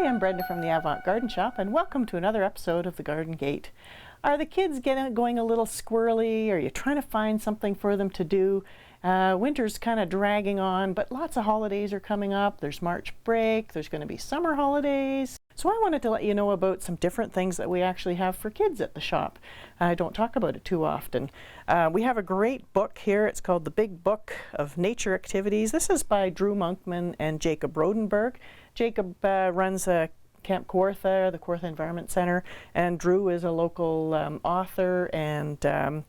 Hi, I'm Brenda from the Avant Garden Shop, and welcome to another episode of The Garden Gate. Are the kids going a little squirrely? Are you trying to find something for them to do? Winter's kind of dragging on, but lots of holidays are coming up. There's March break, there's going to be summer holidays. So I wanted to let you know about some different things that we actually have for kids at the shop. I don't talk about it too often. We have a great book here. It's called The Big Book of Nature Activities. This is by Drew Monkman and Jacob Rodenberg. Jacob runs Camp Kawartha, the Kawartha Environment Center, and Drew is a local author and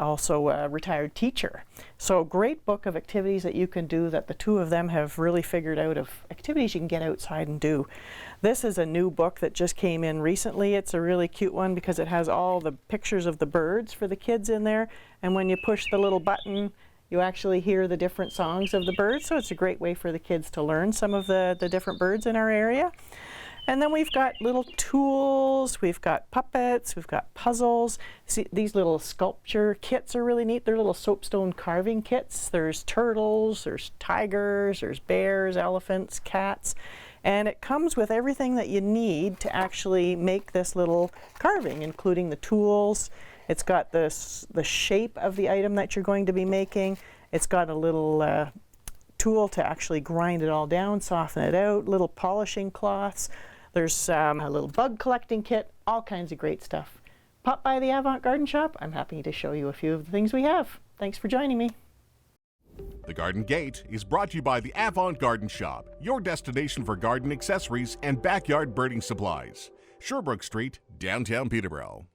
also a retired teacher. So great book of activities that you can do that the two of them have really figured out of activities you can get outside and do. This is a new book that just came in recently. It's a really cute one because it has all the pictures of the birds for the kids in there, and when you push the little button you actually hear the different songs of the birds, so it's a great way for the kids to learn some of the different birds in our area. And then we've got little tools, we've got puppets, we've got puzzles. See, these little sculpture kits are really neat. They're little soapstone carving kits. There's turtles, there's tigers, there's bears, elephants, cats. And it comes with everything that you need to actually make this little carving, including the tools. It's got the shape of the item that you're going to be making. It's got a little tool to actually grind it all down, soften it out, little polishing cloths. There's a little bug collecting kit, all kinds of great stuff. Pop by the Avant Garden Shop. I'm happy to show you a few of the things we have. Thanks for joining me. The Garden Gate is brought to you by the Avant Garden Shop, your destination for garden accessories and backyard birding supplies. Sherbrooke Street, downtown Peterborough.